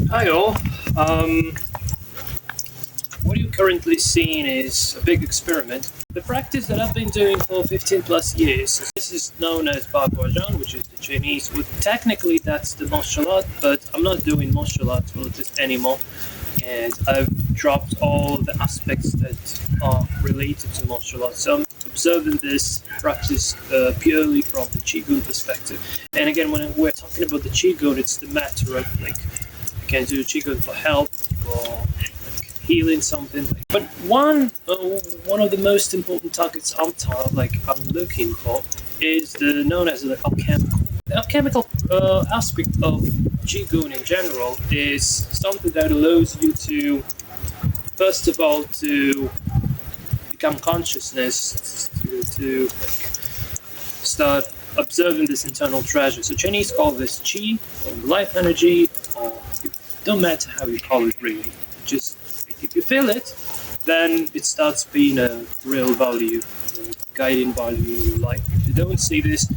Hi all. Um, what you're currently seeing is a big experiment. The practice that I've been doing for 15 plus years. This is known as Baguazhang, which is the Chinese. Well, technically, that's the martial art, but I'm not doing martial arts for this anymore. And I've dropped all of the aspects that are related to martial arts. So I'm observing this practice purely from the Qigong perspective. And again, when we're talking about the Qigong, it's the matter of like you can do Qigong for health, for like healing something. But one of the most important targets I'm looking for is the known as the alchemical. The alchemical aspect of Qigong in general is something that allows you to, first of all, to become consciousness, to like, start observing this internal treasure. So Chinese call this qi, or life energy, or it don't matter how you call it really. Just if you feel it, then it starts being a real value, a guiding value in your life. If you don't see this,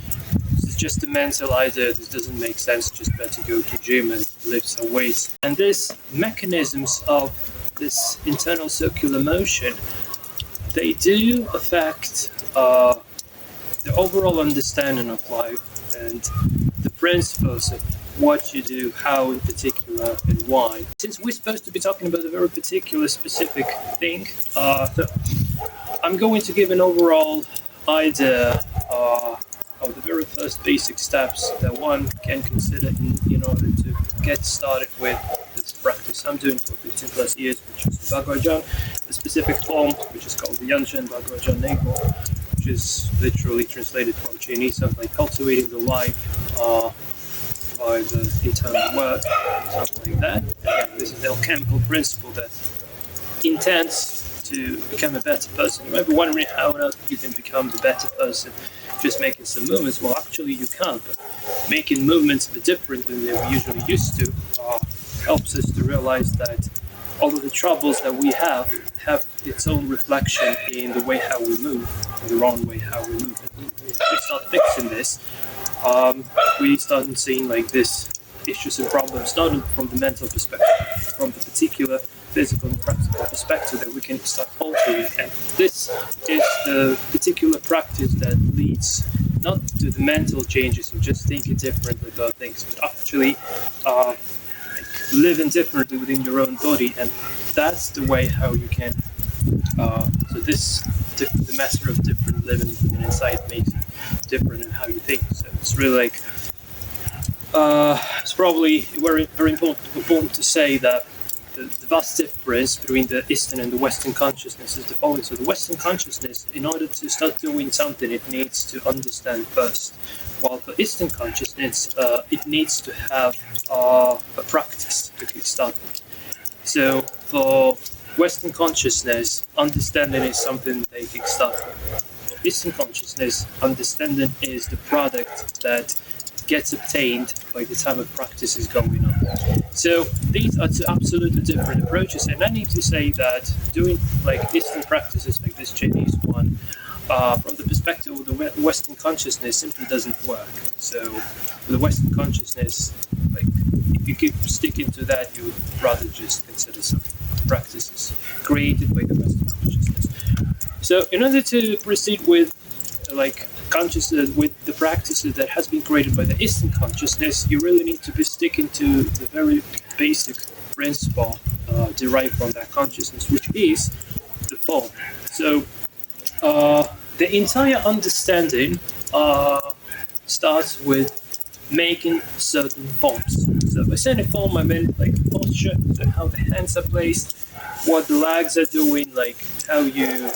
it's just a mental idea. This doesn't make sense. Just better go to gym and lift some weights. And these mechanisms of this internal circular motion, they do affect the overall understanding of life and the principles of what you do, how in particular, and why. Since we're supposed to be talking about a very particular, specific thing, so I'm going to give an overall idea of the very first basic steps that one can consider in order to get started with this practice I'm doing for 15 plus years, which is the Baguazhang, the specific form, which is called the Yangsheng Baguazhang neigong, which is literally translated from Chinese, something like cultivating the life by the internal work, something like that. Again, this is the alchemical principle that intends to become a better person. You might be wondering how on earth you can become the better person just making some movements. Well, actually you can't, but making movements a bit different than they're usually used to helps us to realize that all of the troubles that we have its own reflection in the way how we move, in the wrong way how we move. And we start fixing this, we start seeing like this issues and problems, not from the mental perspective, from the particular physical and practical perspective that we can start altering. And this is the particular practice that leads not to the mental changes of just thinking differently about things, but actually living differently within your own body. And that's the way how you can the matter of different living inside makes it different in how you think. So it's really like it's probably very important to say that the vast difference between the Eastern and the Western consciousness is the following. So the Western consciousness, in order to start doing something, it needs to understand first. While for Eastern consciousness, it needs to have a practice to kick start with. So for Western consciousness, understanding is something they kick start with. For Eastern consciousness, understanding is the product that gets obtained by the time a practice is going on. So these are two absolutely different approaches, and I need to say that doing like Eastern practices like this Chinese one, from the perspective of the Western consciousness, simply doesn't work. So for the Western consciousness, like if you keep sticking to that, you would rather just consider some practices created by the Western consciousness. So in order to proceed with like consciousness with the practices that has been created by the Eastern consciousness, you really need to be sticking to the very basic principle derived from that consciousness, which is the form. So the entire understanding starts with making certain forms. So by saying a form, I mean like posture, so how the hands are placed, what the legs are doing, like how you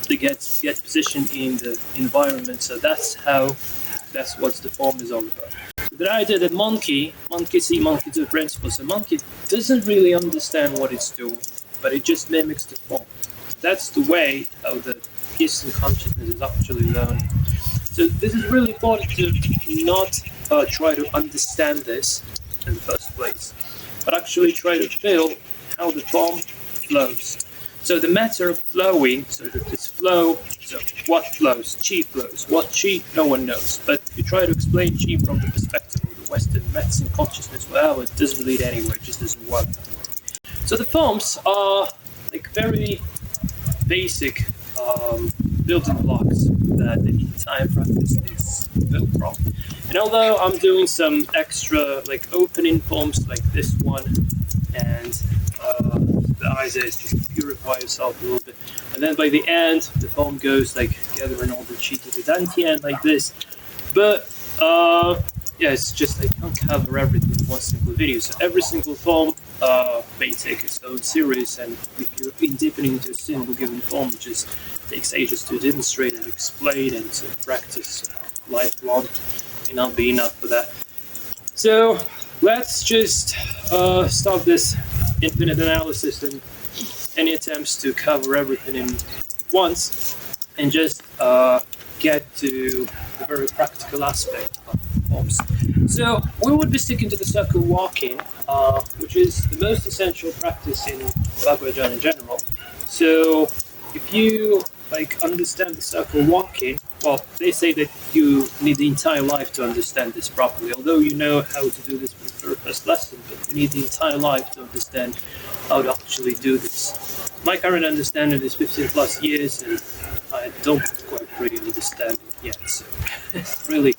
get positioned in the environment. So that's what the form is all about. The idea that monkey see, monkey do principle. So monkey doesn't really understand what it's doing, but it just mimics the form. That's the way how the Eastern consciousness is actually learned. So this is really important to not try to understand this in the first place, but actually try to feel how the form flows. So the matter of flowing, so that this flow, so what flows? Qi flows. What qi? No one knows. But you try to explain qi from the perspective of Western medicine consciousness, well, it doesn't lead anywhere, it just doesn't work that way. So the forms are like very basic building blocks that the entire practice is built from. And although I'm doing some extra like opening forms like this one, and the idea is just to purify yourself a little bit, and then by the end the form goes like gathering all the chi to the dantian like this. But yeah, it's just I can't cover everything in one single video. So every single form may take its own series, and if you're in deepening into a single given form, it just takes ages to demonstrate and explain and to practice lifelong. May not be enough for that. So let's just stop this infinite analysis and any attempts to cover everything in once, and just get to the very practical aspect of forms. So we would be sticking to the circle walking, which is the most essential practice in Baguazhang in general. So if you like understand the circle walking, well, they say that you need the entire life to understand this properly. Although you know how to do this from the very first lesson, but you need the entire life to understand how to actually do this. My current understanding is 15 plus years, and I don't quite really understand it yet. So really,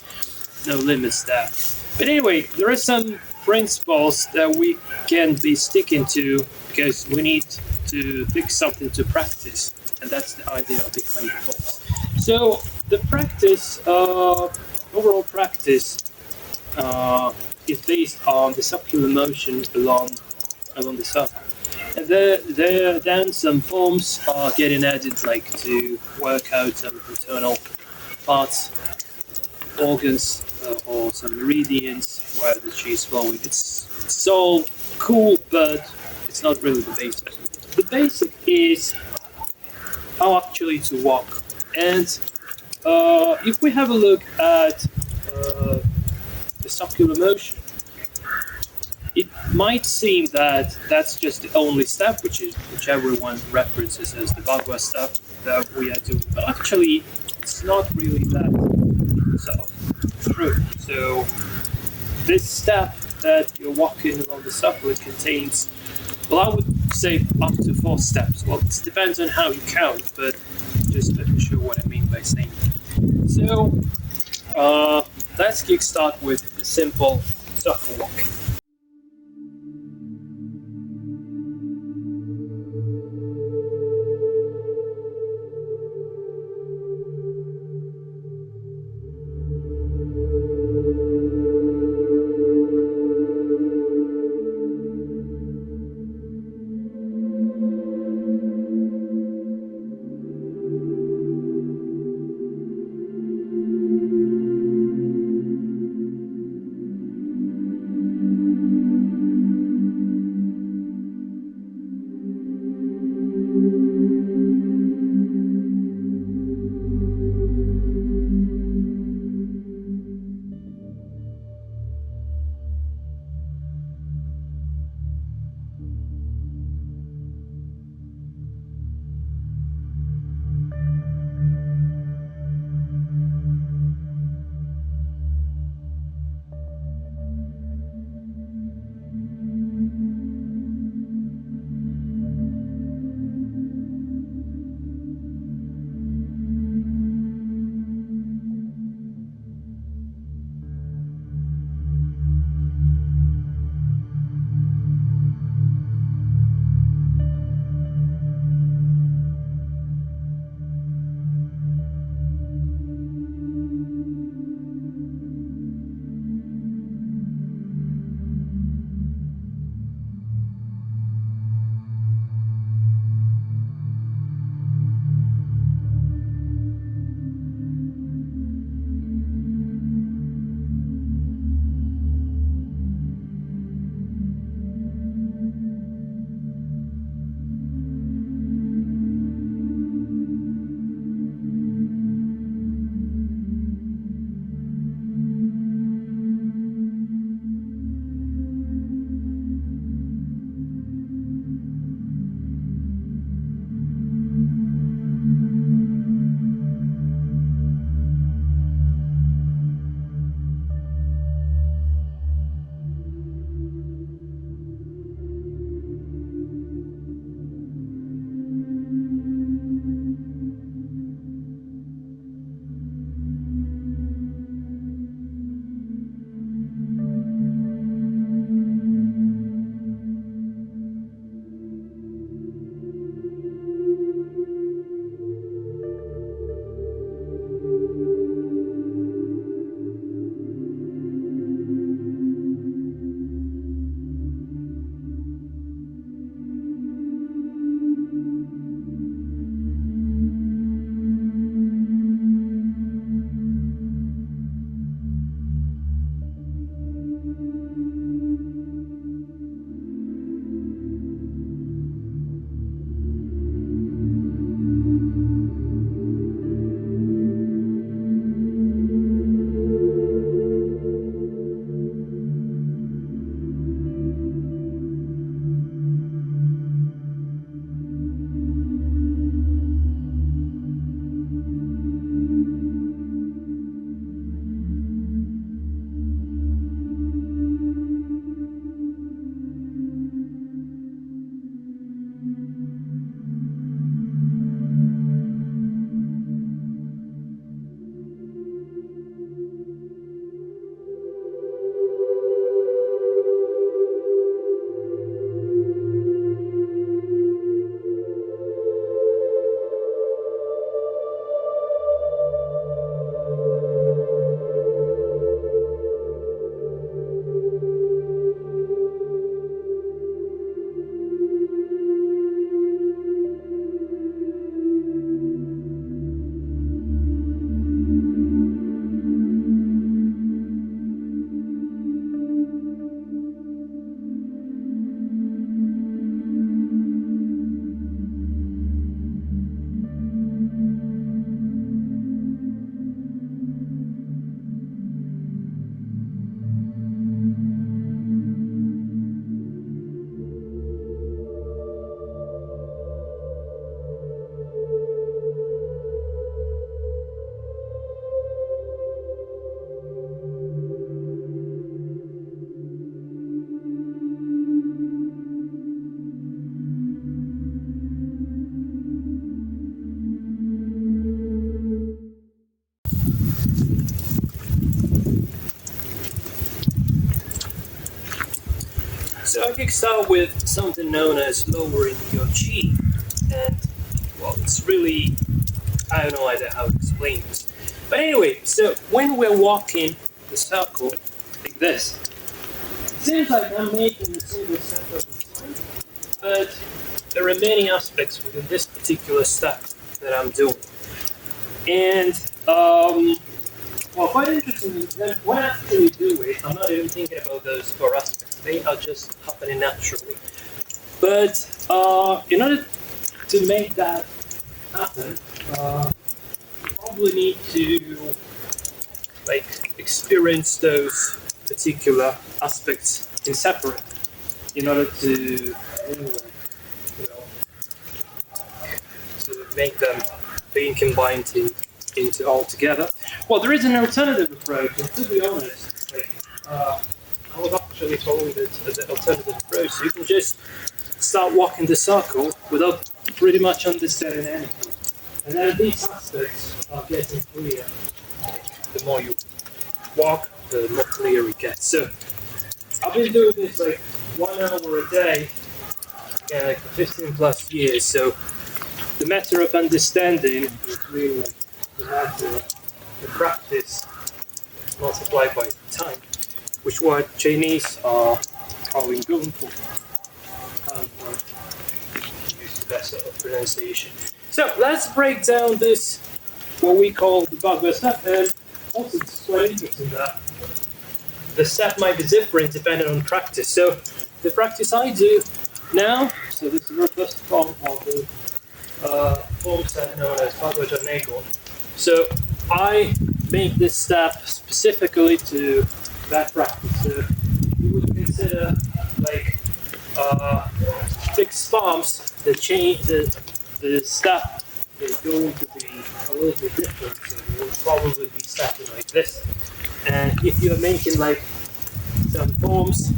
no limits there. But anyway, there are some principles that we can be sticking to because we need to fix something to practice, and that's the idea behind the forms. So the practice, overall practice, is based on the circular motion along the circle. And then some forms are getting added, like to work out some internal parts, organs, or some meridians where the chi is flowing. It's all cool, but it's not really the basic. The basic is how actually to walk. And if we have a look at the circular motion, it might seem that that's just the only step, which everyone references as the bagua step that we are doing. But actually, it's not really that true. So this step that you're walking along the circle, it contains, well, I would say up to 4 steps. Well, it depends on how you count, but just let me show what I mean by saying that. So let's kickstart with the simple circle walk. So I can start with something known as lowering your chi, and well, it's really, I don't know how to explain this. But anyway, so when we're walking the circle like this, it seems like I'm making a single step at a time, but there are many aspects within this particular step that I'm doing. And well, quite interesting is that when I actually do it, I'm not even thinking about those four aspects. They are just happening naturally. But in order to make that happen, you probably need to experience those particular aspects in separate in order to to make them being combined into all together. Well, there is an alternative approach, and to be honest, I was actually told that as an alternative approach, you can just start walking the circle without pretty much understanding anything. And then these aspects are getting clear. The more you walk, the more clear it gets. So I've been doing this 1 hour a day, for 15 plus years. So the matter of understanding is really the matter of the practice multiplied by time, which what Chinese are calling gung fu. Use the best sort of pronunciation. So let's break down this, what we call the bagua step, and also it's quite interesting that the step might be different depending on practice. So the practice I do now, so this is the first form of the form set known as Baguazhang neigong. So I make this step specifically to that practice. So you would consider fixed palms, the step is going to be a little bit different. So you will probably be stepping like this. And if you're making some forms,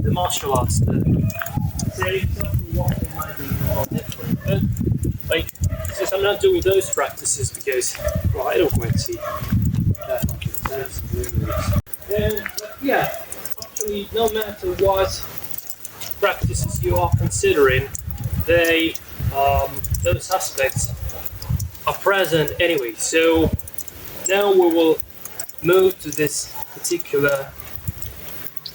the martial arts, say something walking might be more different. But since I'm not doing those practices because I don't quite see that much of a sense of doing this. And yeah, actually, no matter what practices you are considering, those aspects are present anyway. So now we will move to this particular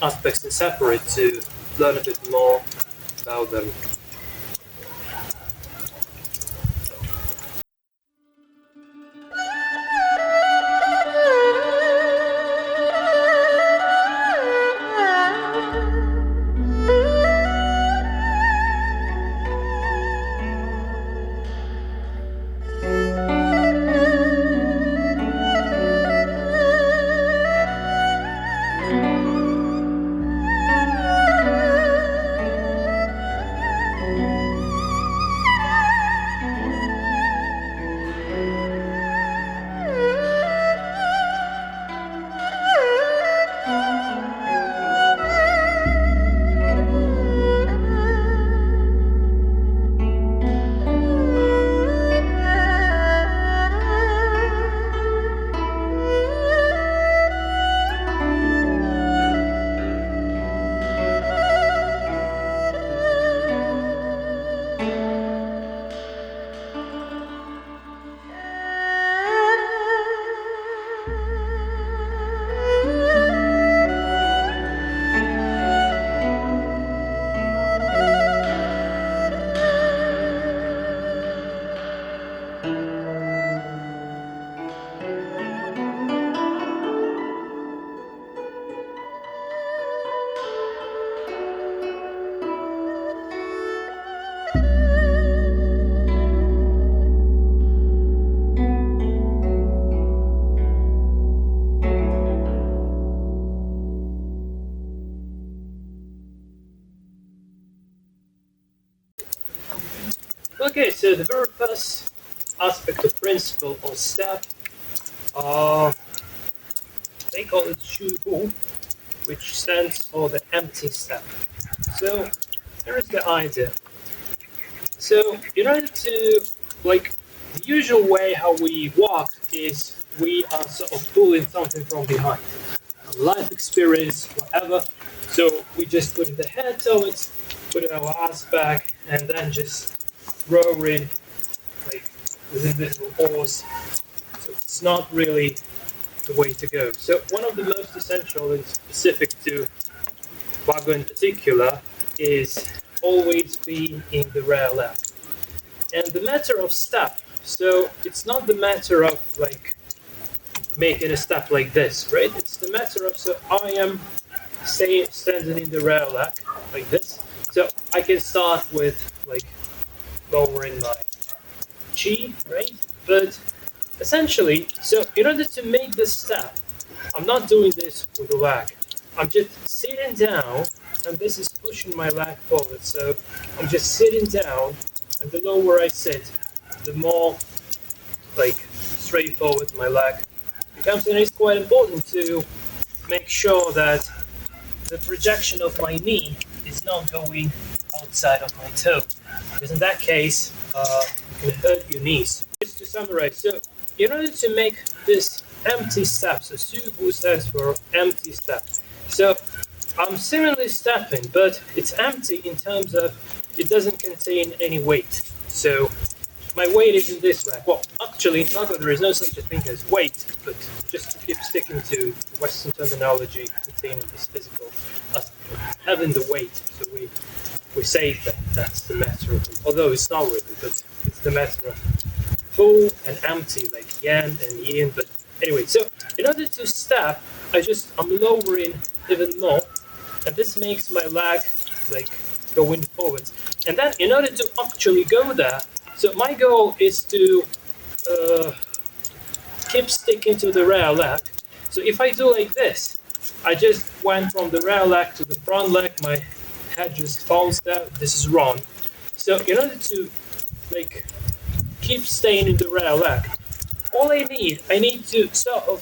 aspects and separate to learn a bit more about them. Okay, so the very first aspect of principle or step, they call it shu hu, which stands for the empty step. So here is the idea. So in order to, the usual way how we walk is we are sort of pulling something from behind. Life experience, whatever. So we just put the head towards, put our ass back, and then just row in like with invisible oars. So it's not really the way to go. So one of the most essential and specific to bagua in particular is always be in the rear leg. And the matter of step, so it's not the matter of like making a step like this, right? It's the matter of, so I am standing in the rear leg like this. So I can start with like lowering my chi, right? But essentially, so in order to make this step, I'm not doing this with the leg. I'm just sitting down, and this is pushing my leg forward. So I'm just sitting down, and the lower I sit, the more like straightforward my leg becomes. And it's quite important to make sure that the projection of my knee is not going outside of my toe, because in that case, you can hurt your knees. Just to summarize, so in order to make this empty step, so subu stands for empty step. So I'm similarly stepping, but it's empty in terms of it doesn't contain any weight. So my weight is in this leg. Well, actually, in bagua there is no such a thing as weight, but just to keep sticking to Western terminology containing this physical aspect, having the weight. So we say that that's the matter of, although it's not really, but it's the matter of full and empty, like yan and yin. But anyway, so in order to step, I'm lowering even more, and this makes my leg like going forward. And then in order to actually go there, so my goal is to keep sticking to the rear leg. So if I do like this, I just went from the rear leg to the front leg, my head just falls down. This is wrong. So in order to like keep staying in the rear leg, all I need to sort of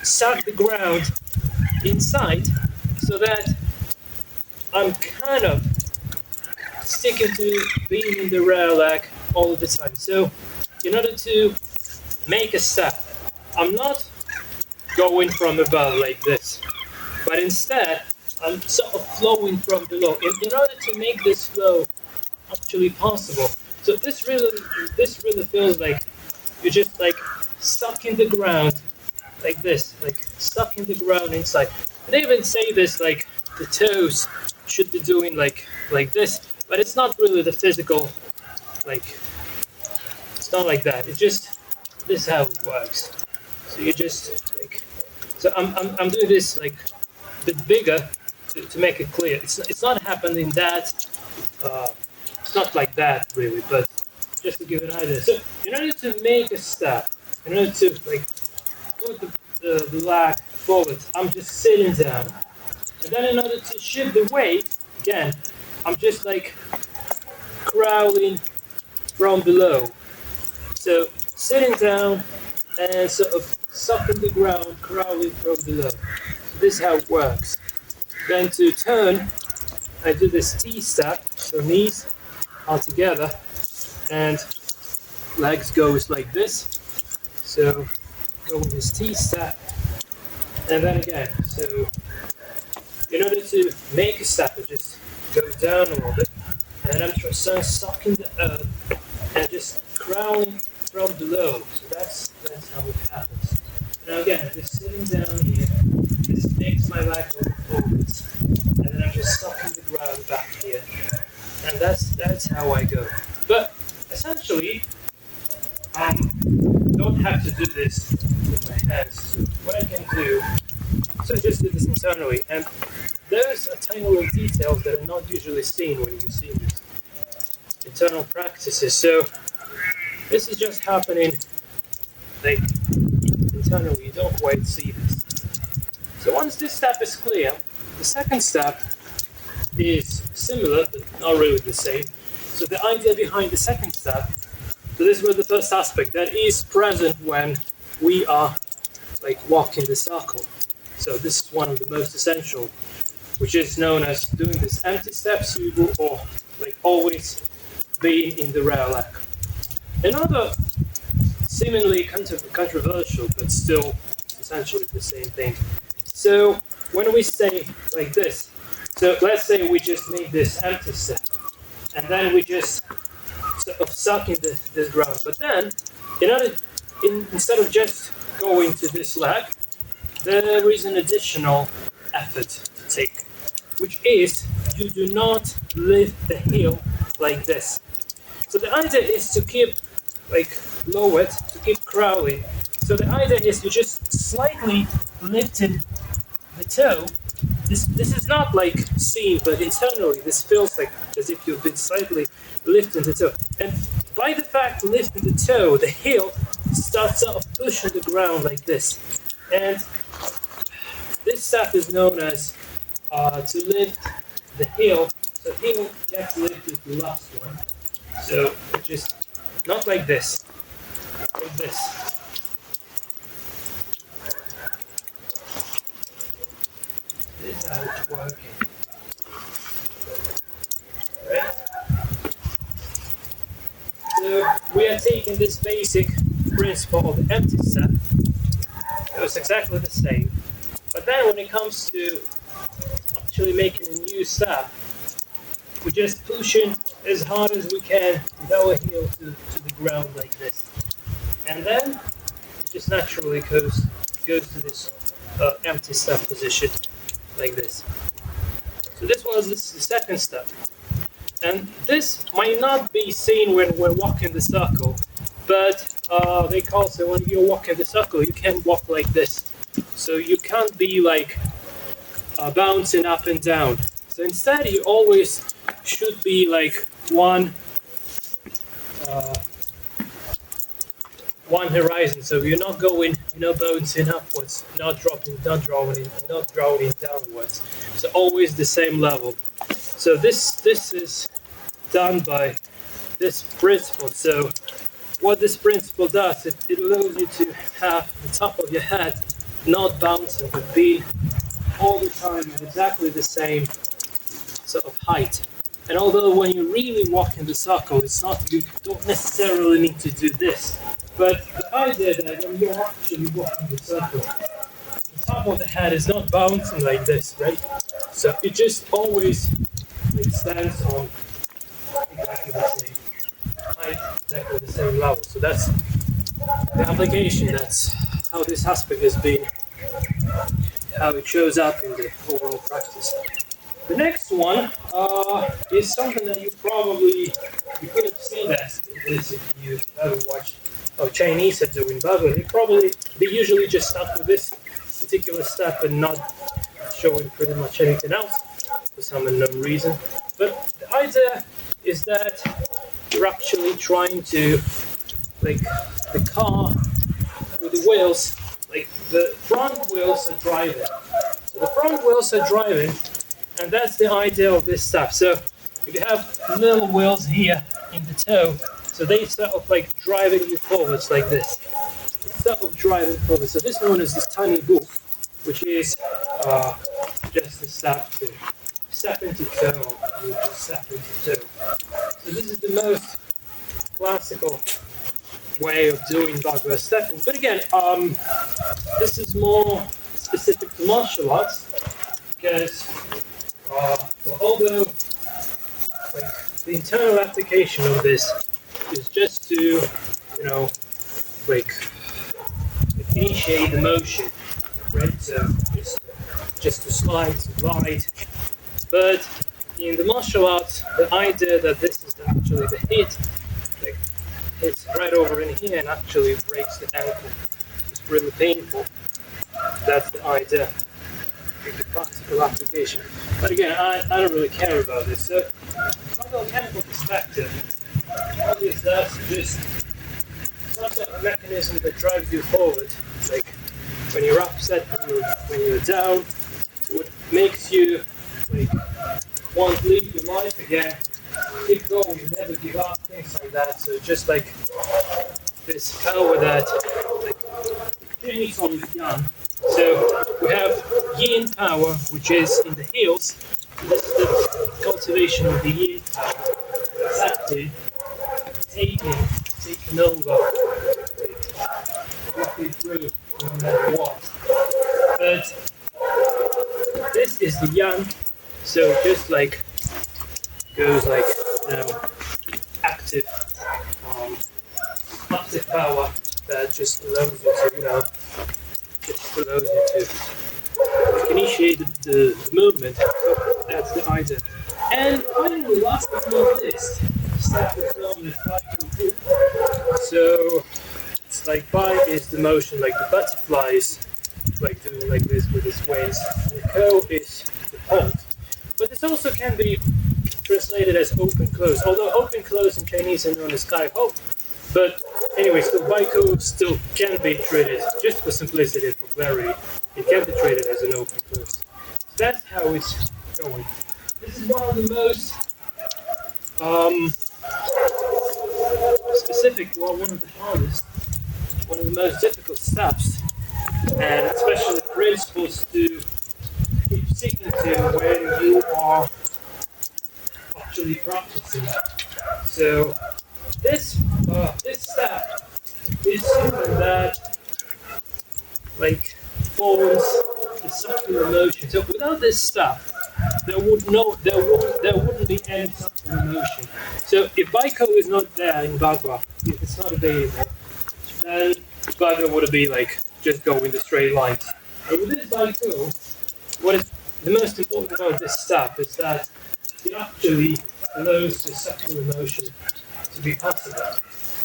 suck the ground inside so that I'm kind of sticking to being in the rear leg all the time. So in order to make a step, I'm not going from above like this, but instead I'm sort of flowing from below in order to make this flow actually possible. So this really feels like you're just like stuck in the ground like this, like stuck in the ground inside. And they even say this, like the toes should be doing like this, but it's not really the physical, like it's not like that. It's just this is how it works. So you just like, so I'm doing this like a bit bigger to make it clear. It's not happening that it's not like that really, but just to give an idea. So in order to make a step, in order to like put the leg forward, I'm just sitting down, and then in order to shift the weight, again, I'm just like crawling from below. So sitting down and sort of sucking the ground, crawling from below. So this is how it works. Then to turn, I do this T step, so knees are together, and legs goes like this. So go with this T step, and then again. So in order to make a step, I just go down a little bit, and I'm just sucking the earth and just crawling from below. So that's how it happens. Now again, just sitting down here, this makes my leg go forwards, and then I'm just sucking the ground back here, and that's how I go. But essentially, don't have to do this with my hands. So what I can do, so I just do this internally, and those are tiny little details that are not usually seen when you see these internal practices. So this is just happening like internally. You don't quite see this. So once this step is clear, the second step is similar, but not really the same. So the idea behind the second step, so this was the first aspect that is present when we are like walking the circle. So this is one of the most essential, which is known as doing this empty step subu, or like always being in the rear leg. Another seemingly controversial, but still essentially the same thing. So when we say like this, So let's say we just make this empty step, and then we just sort of suck in this ground. But then, instead of just going to this leg, there is an additional effort to take, which is you do not lift the heel like this. So the idea is to keep lowered, to keep crawling. So the idea is you just slightly lifting the toe. This is not like seen, but internally this feels like as if you've been slightly lifting the toe. And by the fact lifting the toe, the heel starts off pushing the ground like this. And this step is known as to lift the heel. So heel gets lifted the last one. So just not like this, like this. This is how it's working. Right? So we are taking this basic principle of the empty step. It was exactly the same. But then when it comes to actually making a new step, we're just pushing as hard as we can with our heel to the ground like this. And then it just naturally goes to this empty step position like this. So this was the second step. And this might not be seen when we're walking the circle, but they call it when you're walking the circle, you can't walk like this. So you can't be like bouncing up and down. So instead, you always should be like one horizon. So you're not going, bouncing upwards, not dropping downwards. So always the same level. So this is done by this principle. So what this principle does, it allows you to have the top of your head not bouncing, but be all the time at exactly the same sort of height. And although when you really walk in the circle, you don't necessarily need to do this. But the idea that when you're actually walking the circle, the top of the head is not bouncing like this, right? So it just always stands on exactly the same height, exactly the same level. So that's the application. That's how this aspect has been, how it shows up in the overall practice. The next one is something that you could have seen this if you haven't watched how Chinese are doing bagua. They usually just start with this particular step and not showing pretty much anything else for some unknown reason. But the idea is that you're actually trying to, like the car with the wheels, like the front wheels are driving. So the front wheels are driving, and that's the idea of this step. So you have little wheels here in the toe, so they sort of like driving you forwards like this. Sort of driving forward. So this one is this tiny hook, which is just the step into toe, step into toe. So this is the most classical way of doing bagua stepping. But again, this is more specific to martial arts because although the internal application of this is just to initiate the motion, right? So just to slide, to glide. But in the martial arts, the idea that this is actually the hit, hits right over in here and actually breaks the ankle. It's really painful. That's the idea in the practical application. But again, I don't really care about this. So from a chemical perspective, what is that? Just some sort of mechanism that drives you forward. Like when you're upset, when you're down, what makes you want to live your life again, keep going, never give up, things like that. So just like this power that changes on the gun. So we have yin power, which is in the heels. This is the cultivation of the yin power. It's active, taking over, walking through no matter what. But this is the yang So just like goes like active um, active power that just allows you to just allows you to like initiate the movement. So that's the idea. And finally, last but not least, step is known as bike. So it's like bike is the motion like the butterflies like doing like this with its wings, and the ko is the hold. But this also can be translated as open close, although open close in Chinese are known as kai ho. But anyway, still baiko still can be treated, just for simplicity, for clarity, it can be treated as an open close. So that's how it's going. This is one of the most specific, well, one of the hardest, one of the most difficult steps, and especially principles to keep sticking to when you are actually practicing. So this step is something that like forms the circular motion. So without this step, there wouldn't be any circular motion. So if baiko is not there in bagua, if it's not available, then bagua would be like just go in the straight lines. But with this baiko, what is the most important about this step is that it actually allows the circular motion to be possible.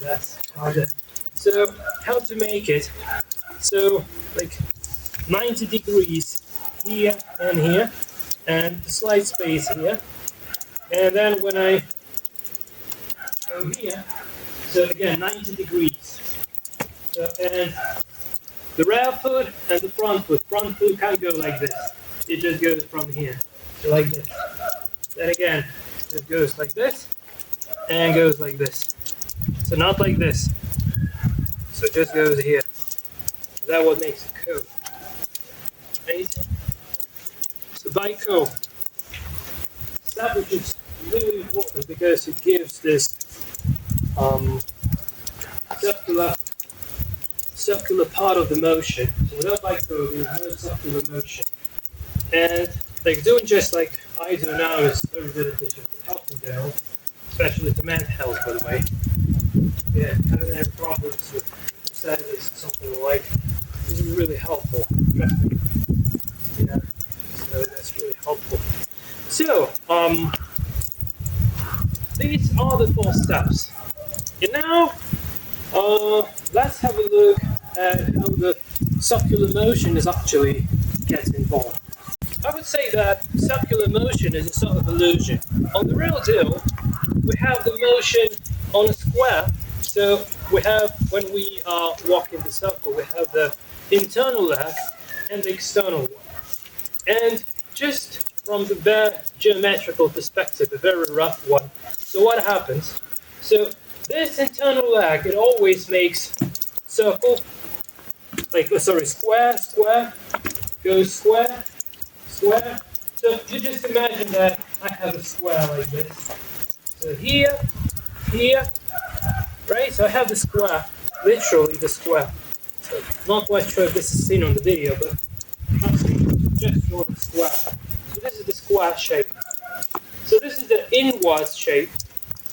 That's harder. So how to make it? So like 90 degrees here and here, and the slight space here. And then when I go here, so again 90 degrees. So, and the rear foot and the front foot can't go like this. It just goes from here to like this. Then again, it goes like this and goes like this. So not like this. So it just goes here. That's what makes it ko. Right? So baiko, step which is really important because it gives this circular part of the motion. So without baiko, there's no circular motion. And like doing just like I do now is very beneficial to helping down, especially to men's health, by the way. Yeah, having any problems with sadness or something like this is really helpful. Yeah, so that's really helpful. So, these are the 4 steps. And now, let's have a look at how the circular motion is actually gets involved. I would say that circular motion is a sort of illusion. On the real deal, we have the motion on a square. So we have, when we are walking the circle, we have the internal leg and the external one. And just from the bare geometrical perspective, a very rough one. So what happens? So this internal leg, it always makes circle, like, square, square, goes square, square. So you just imagine that I have a square like this. So here, right? So I have the square, literally the square. So not quite sure if this is seen on the video, but just draw the square. So this is the square shape. So this is the inward shape.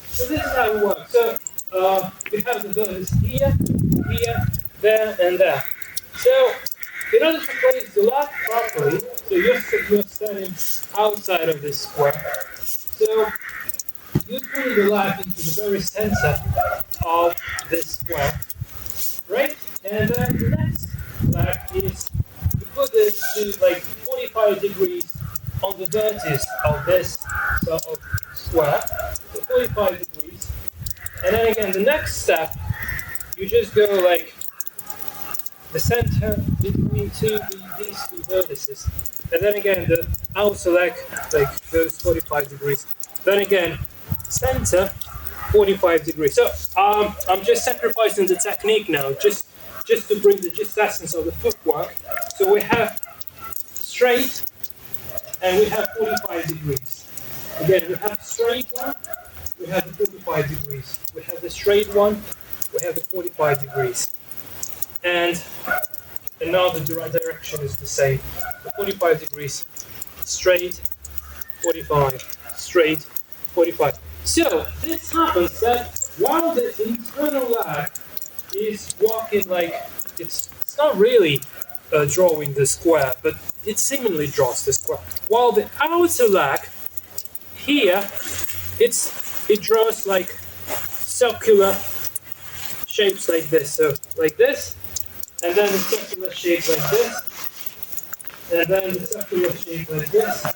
So this is how it works. So we have the vertices here, here, there, and there. So in order to place the leg properly, so you're standing outside of this square. So you put the leg into the very center of this square, right? And then the next leg is you put this to like 45 degrees on the vertex of this sort of square, so 45 degrees. And then again, the next step, you just go like the center between these two vertices. And then again, the outer leg like goes 45 degrees. Then again, center 45 degrees. So I'm just sacrificing the technique now, just to bring the gist essence of the footwork. So we have straight and we have 45 degrees. Again, we have the straight one, we have the 45 degrees. We have the straight one, we have the 45 degrees. And now the direction is the same. The 45 degrees straight, 45, straight, 45. So this happens that while the internal leg is walking like it's not really drawing the square, but it seemingly draws the square. While the outer leg here, it draws like circular shapes like this. So like this, and then the circular shape like this, and then the circular shape like this.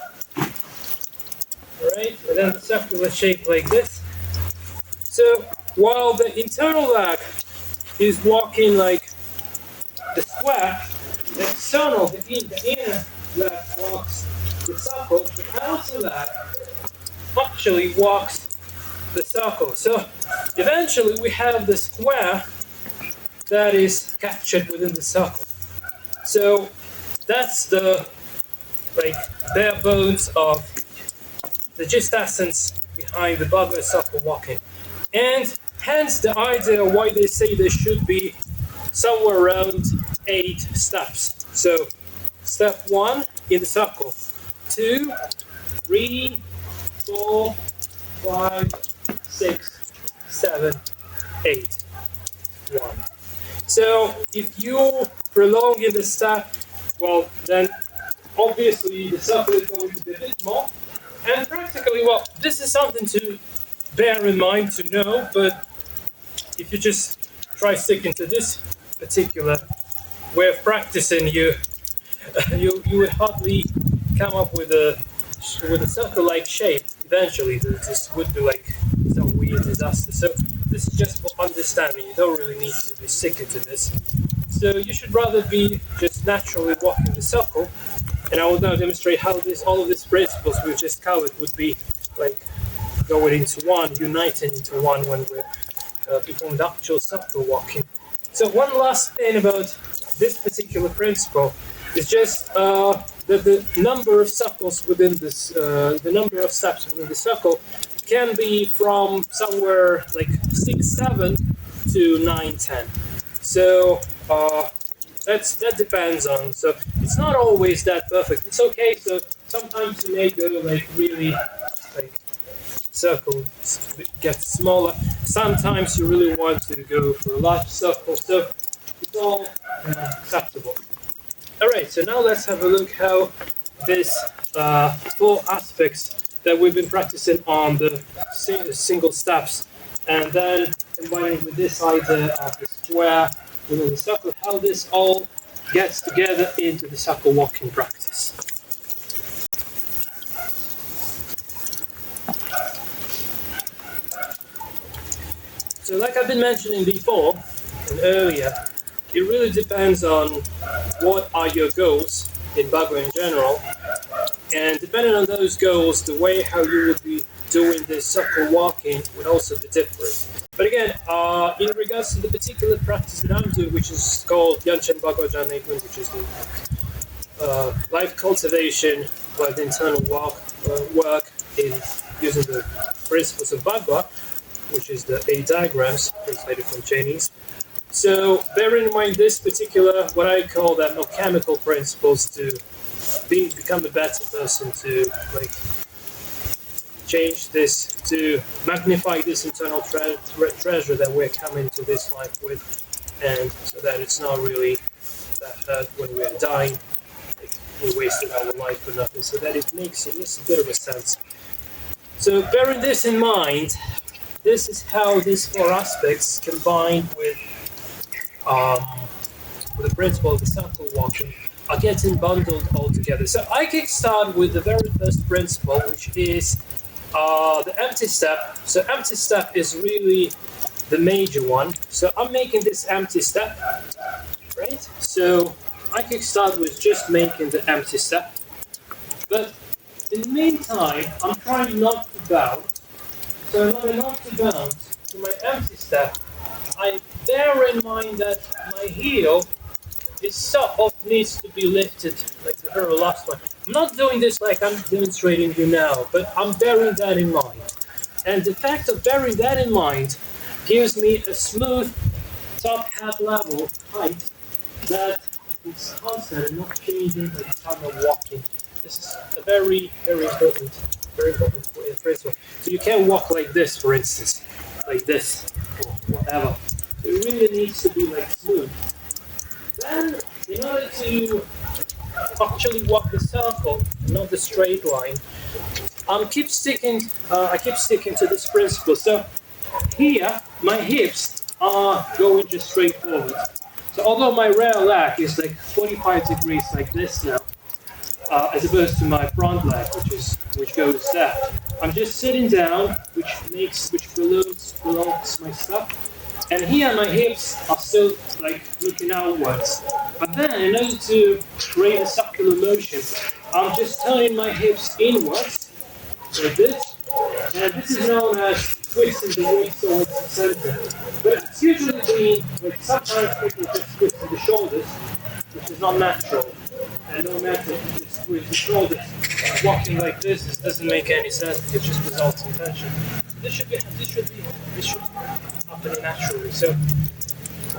Right, and then the circular shape like this. So while the internal leg is walking like the square, the external, the inner leg walks the circle, the outer leg actually walks the circle. So eventually we have the square that is captured within the circle. So that's the bare bones of the gist essence behind the bagua circle walking. And hence the idea why they say there should be somewhere around 8 steps. So step 1 in the circle, 2, 3, 4, 5, 6, 7, 8, 1. So if you prolong in the step, well then obviously the circle is going to be a bit more. And practically, well, this is something to bear in mind, to know, but if you just try sticking to this particular way of practicing, you would hardly come up with a circle-like shape. Eventually, this would be like some weird disaster. So this is just for understanding. You don't really need to be sticking to this. So you should rather be just naturally walking the circle. And I will now demonstrate how all of these principles we've just covered would be like going into one, uniting into one when we're performing the actual circle walking. So one last thing about this particular principle is just that the number of circles within this, the number of steps within the circle can be from somewhere like 6, 7 to 9, 10. So that depends on, so it's not always that perfect. It's okay, so sometimes you may go like really like circle gets smaller. Sometimes you really want to go for a large circle, so it's all acceptable. Alright, so now let's have a look how this 4 aspects that we've been practicing on the single steps, and then combining with this idea of the square within the circle, how this all gets together into the circle walking practice. So like I've been mentioning before and earlier, it really depends on what are your goals in bagua in general, and depending on those goals, the way how you would be doing this circle walking would also be different. But again, in regards to the particular practice that I'm doing, which is called Yangsheng Baguazhang neigong, which is the life cultivation by the internal work in using the principles of bagua, which is the 8 diagrams translated from Chinese. So bearing in mind this particular, what I call them alchemical principles to become a better person, to like change this, to magnify this internal treasure that we're coming to this life with, and so that it's not really that hurt when we're dying, like we wasted our life for nothing, so that it makes a bit of a sense. So bearing this in mind, this is how these 4 aspects combined with the principle of the circle walking are getting bundled all together. So I can start with the very first principle, which is the empty step. So empty step is really the major one. So I'm making this empty step, right? So I can start with just making the empty step. But in the meantime, I'm trying not to bounce. So when I not to bounce to my empty step, I bear in mind that my heel is sort of needs to be lifted, like the very last one. I'm not doing this like I'm demonstrating you now, but I'm bearing that in mind. And the fact of bearing that in mind gives me a smooth top hat level height that is constant and not changing at the time of walking. This is a very, very important Very important principle. So you can't walk like this, for instance, like this, or whatever. So it really needs to be like smooth. Then, in order to actually walk the circle, not the straight line, I keep sticking to this principle. So here, my hips are going just straight forward. So although my rear leg is like 45 degrees like this now, as opposed to my front leg, which goes there, I'm just sitting down, which prolongs my stuff. And here my hips are still like looking outwards. But then in order to create a circular motion, I'm just turning my hips inwards, like this. And this is known as twisting the waist towards the center. But it's usually been, like sometimes people just twist the shoulders, which is not natural. And no matter if you just twist the shoulders, walking like this doesn't make any sense because it just results in tension. This should happening naturally. So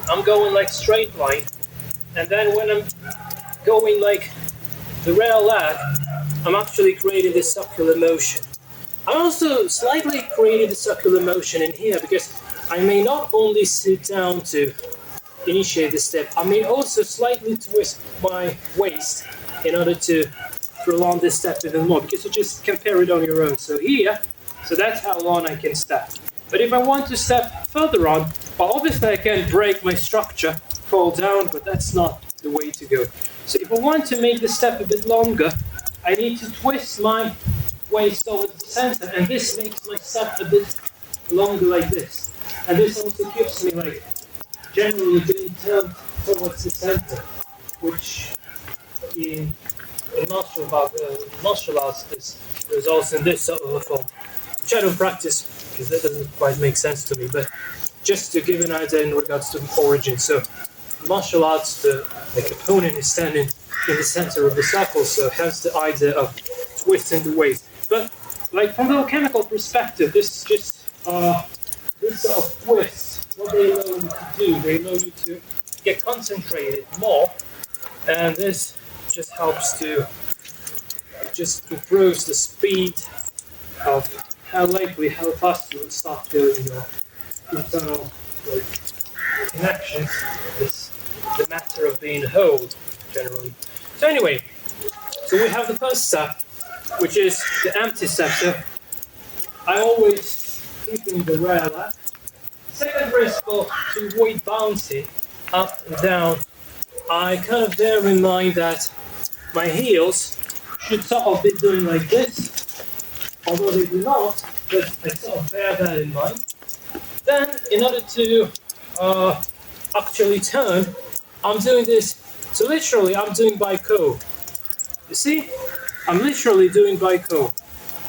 I'm going like straight line, and then when I'm going like the rear leg, I'm actually creating this circular motion. I'm also slightly creating the circular motion in here because I may not only sit down to initiate the step, I may also slightly twist my waist in order to prolong this step even more, because you just compare it on your own. So here, so that's how long I can step. But if I want to step further on, well, obviously I can break my structure, fall down, but that's not the way to go. So if I want to make the step a bit longer, I need to twist my waist towards the center, and this makes my step a bit longer like this. And this also keeps me like generally being turned towards the center, which in martial arts this results in this sort of a form, which I don't practice because that doesn't quite make sense to me, but just to give an idea in regards to the origin. So martial arts, the opponent is standing in the center of the circle, so hence the idea of twisting the waist. But like from the chemical perspective, this is just this sort of twist. What they allow you to do, they allow you to get concentrated more, and this just helps to, it just improves the speed of how fast you will start feeling your internal connections. This the matter of being whole generally. So anyway, so we have the first step, which is the empty step. So I always keep in the rear leg. Second principle, to avoid bouncing up and down, I kind of bear in mind that my heels should sort of be doing like this, although they do not, but I sort of bear that in mind. Then, in order to actually turn, I'm doing this, so literally I'm doing baiko. You see? I'm literally doing baiko.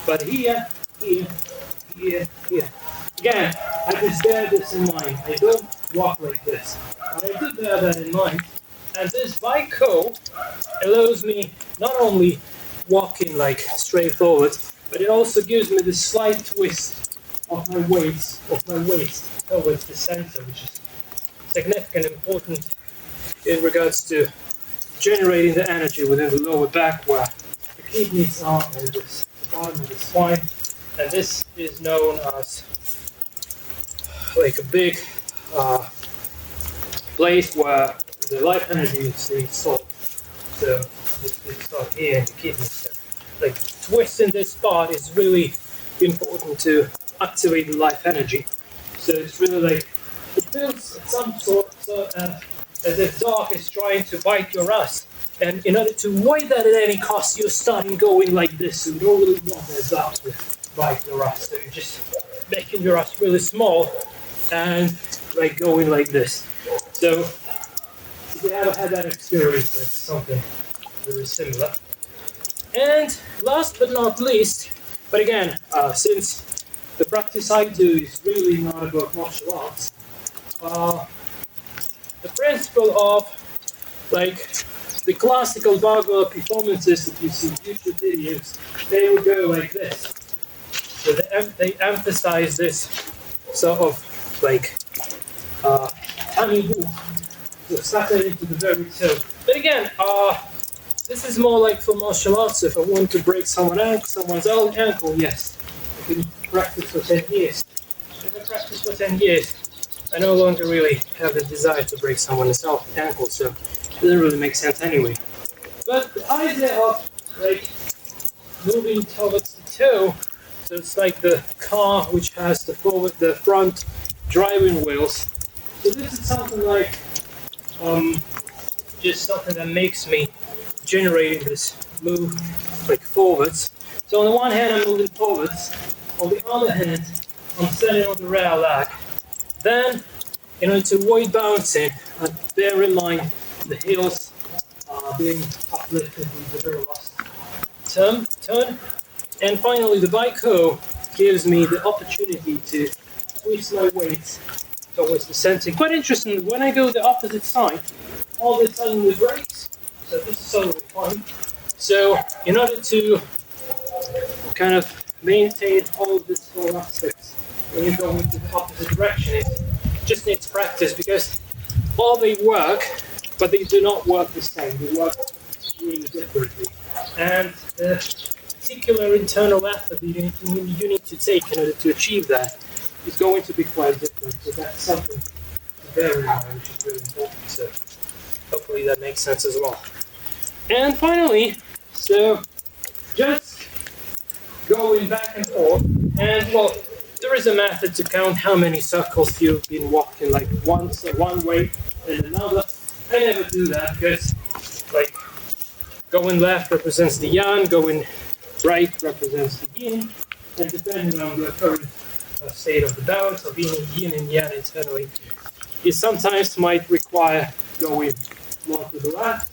But here, here, here, here. Again, I just bear this in mind. I don't walk like this. But I do bear that in mind. And this baiko allows me not only walking like straight forward, but it also gives me the slight twist of my waist towards the center, which is significant and important in regards to generating the energy within the lower back where the kidneys are and the bottom of the spine. And this is known as like a big place where the life energy is being stored. So it's stored here in the kidneys. Like twisting this part is really important to activate the life energy. So it's really like, it feels some sort as if dog is trying to bite your ass. And in order to avoid that at any cost, you're starting going like this. So you don't really want the dog to bite your ass. So you're just making your ass really small and like going like this. So if you ever had that experience, it's something very similar. And last but not least, but again, since the practice I do is really not about martial arts, the principle of like the classical bagua performances that you see in YouTube videos, they will go like this. So they emphasize this sort of like tamibu, so starting into the very toe. But again, This is more like for martial arts. If I want to break someone's ankle, yes, I can practice for 10 years. If I practice for 10 years, I no longer really have the desire to break someone's ankle, so it doesn't really make sense anyway. But the idea of like moving towards the toe, so it's like the car which has the front driving wheels. So this is something like just something that makes me generating this move like forwards. So on the one hand I'm moving forwards, on the other hand I'm standing on the rear leg. Then, in order to avoid bouncing, I bear in mind the heels being uplifted with the very last turn. And finally the baiko gives me the opportunity to twist my weight towards the center. Quite interesting, when I go the opposite side, all of a sudden it breaks. So this is totally fine. So in order to kind of maintain all of these four aspects when you go into the opposite direction, it just needs practice, because all they work, but they do not work the same. They work really differently. And the particular internal effort you need to take in order to achieve that is going to be quite different. So that's something to bear in mind, which is really important. So hopefully that makes sense as well. And finally, so just going back and forth, and well, there is a method to count how many circles you've been walking, like one way and another. I never do that, because like going left represents the yang, going right represents the yin, and depending on the current state of the balance of being yin and yang internally, it sometimes might require going more to the left,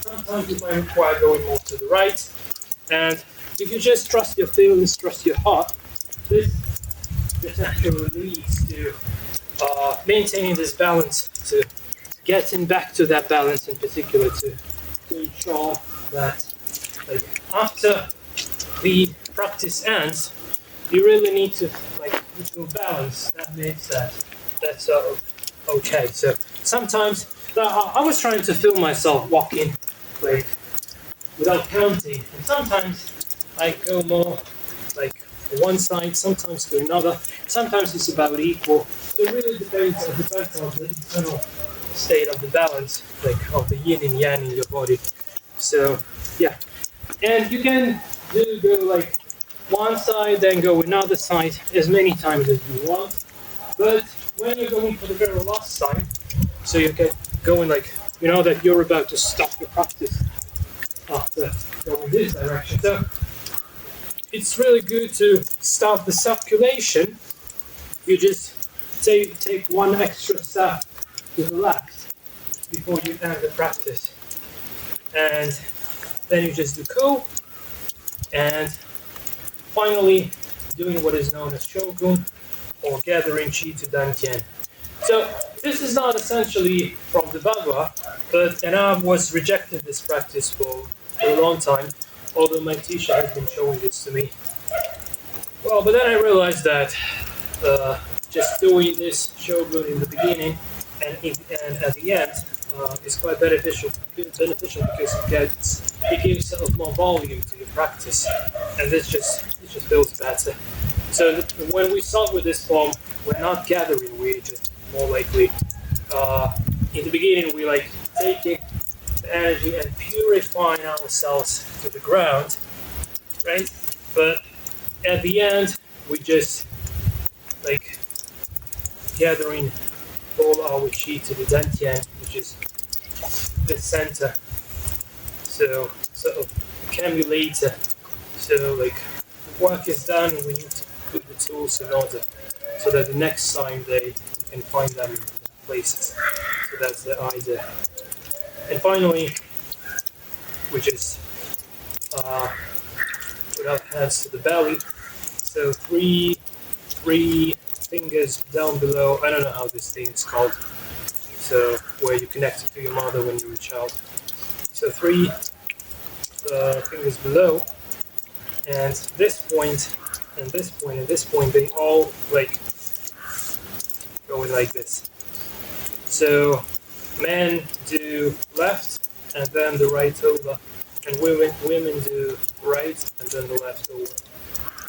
sometimes it might require going more to the right. And if you just trust your feelings, trust your heart, this actually leads to maintaining this balance, to getting back to that balance in particular, to ensure that like after the practice ends, you really need to like feel balance. That makes that sort of okay. So sometimes I was trying to feel myself walking like without counting, and sometimes I go more like one side, sometimes to another. Sometimes it's about equal. So it really depends on the internal state of the balance, like of the yin and yang in your body. So yeah, and you can go like one side, then go another side as many times as you want. But when you're going for the very last side, so you get going like you know that you're about to stop your practice after going this direction. So it's really good to start the circulation. You just take one extra step to the left before you end the practice, and then you just do ko, and finally doing what is known as shogun, or gathering chi to dantian. So this is not essentially from the bagua, and I was rejecting this practice for a long time, although my teacher has been showing this to me. Well, but then I realized that just doing this shogun in the beginning and at the end is quite beneficial because it gives sort of more volume to your practice, and this just feels better. So when we start with this form, we're not gathering; we're just more likely in the beginning we like taking the energy and purifying ourselves to the ground, right? But at the end, we just like gathering all our chi to the dantian, which is the center. So sort of accumulator. So like work is done, we need to put the tools in order so that the next time we can find them in places. So that's the idea. And finally, which is put our hands to the belly. So three fingers down below. I don't know how this thing is called. So where you connect it to your mother when you're a child. So three fingers below, and this point, and this point, and this point, they all like going like this. So men do left and then the right over, and women do right and then the left over.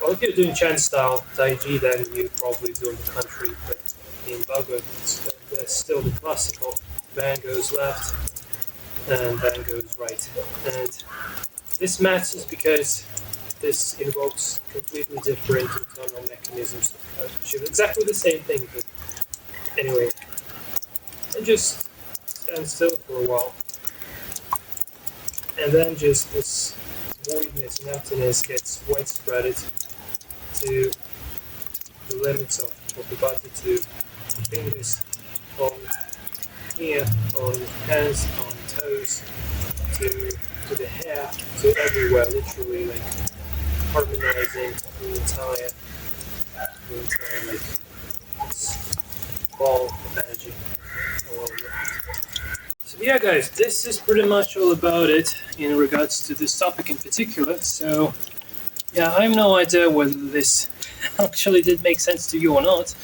Well, if you're doing Chan style Taiji, then you probably do in the country, but in bagua, that's still the classical. Man goes left and then goes right. And this matters because this invokes completely different internal mechanisms of how to achieve exactly the same thing, but anyway. And just stand still for a while. And then just this voidness and emptiness gets widespread to the limits of the body, to fingers on here, on hands, on toes, to the hair, to everywhere, literally like harmonizing the entire like ball of energy all over. So yeah guys, this is pretty much all about it in regards to this topic in particular. So yeah, I have no idea whether this actually did make sense to you or not,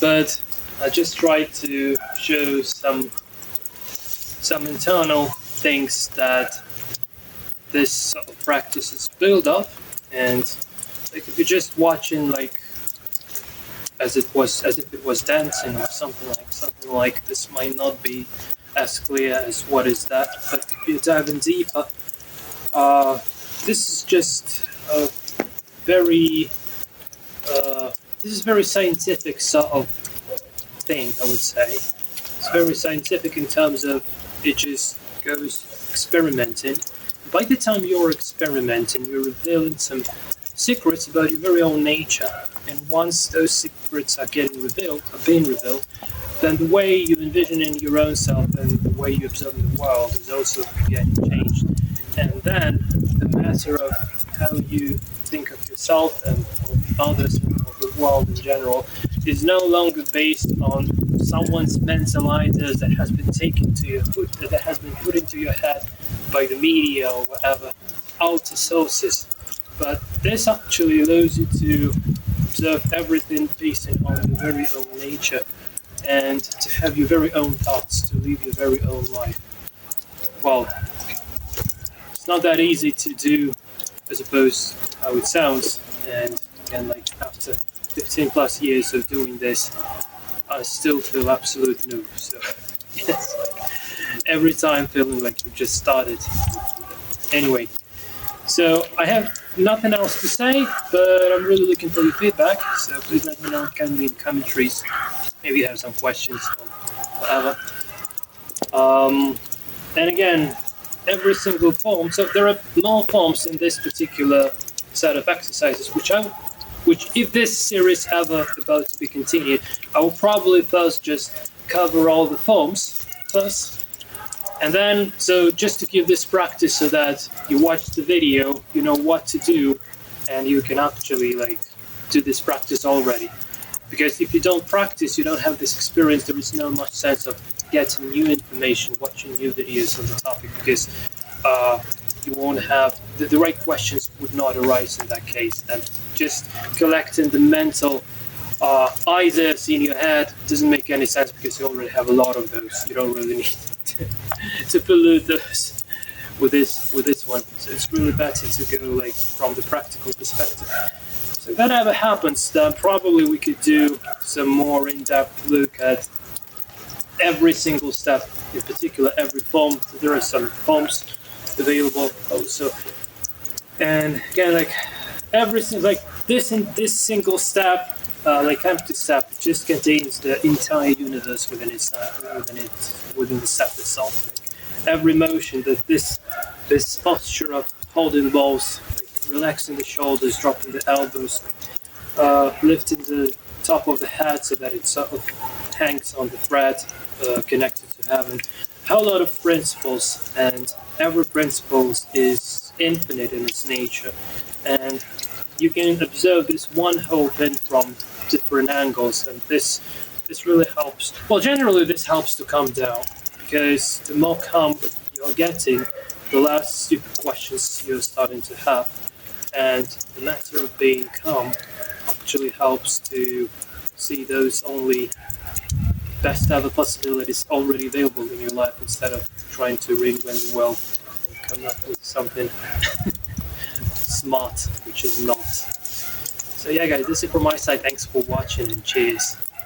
but I just tried to show some internal things that this sort of practice is built up. And like if you're just watching like as if it was dancing or something like this might not be as clear as what is that, but if you're diving deeper, this is just a very very scientific sort of thing, I would say. It's very scientific in terms of it just goes experimenting. By the time you're experimenting, you're revealing some secrets about your very own nature, and once those secrets are being revealed, then the way you envision in your own self and the way you observe the world is also getting changed. And then the matter of how you think of yourself and of others and of the world in general is no longer based on someone's mental ideas that has been put into your head by the media or whatever, outer sources. But this actually allows you to observe everything based on your very own nature and to have your very own thoughts, to live your very own life. Well, it's not that easy to do as opposed to how it sounds. And again, like after 15 plus years of doing this, I still feel absolute noob. So yes, every time feeling like you've just started. Anyway, so I have nothing else to say, but I'm really looking for your feedback. So please let me know kindly in the commentaries. Maybe you have some questions or whatever. And again, every single form. So there are more forms in this particular set of exercises, which if this series ever about to be continued, I will probably first just cover all the forms first. And then, so just to give this practice so that you watch the video, you know what to do, and you can actually like do this practice already. Because if you don't practice, you don't have this experience, there is no much sense of getting new information, watching new videos on the topic, because you won't have, the right questions would not arise in that case. And just collecting the mental ideas in your head doesn't make any sense because you already have a lot of those. You don't really need to pollute those with this one. So it's really better to go like from the practical perspective. So if that ever happens, then probably we could do some more in-depth look at every single step, in particular every form. There are some forms available also. And again, like this single step, like empty step, just contains the entire universe within the step itself. Like every motion, that this posture of holding balls, like relaxing the shoulders, dropping the elbows, lifting the top of the head so that it sort of hangs on the thread connected to heaven. A whole lot of principles, and every principle is infinite in its nature, and you can observe this one whole thing from different angles, and this really helps. Well, generally this helps to calm down, because the more calm you're getting, the less stupid questions you're starting to have, and the matter of being calm actually helps to see those only best ever possibilities already available in your life instead of trying to reinvent the wheel come up with something smart, which is not. So yeah, guys, this is it from my side. Thanks for watching and cheers.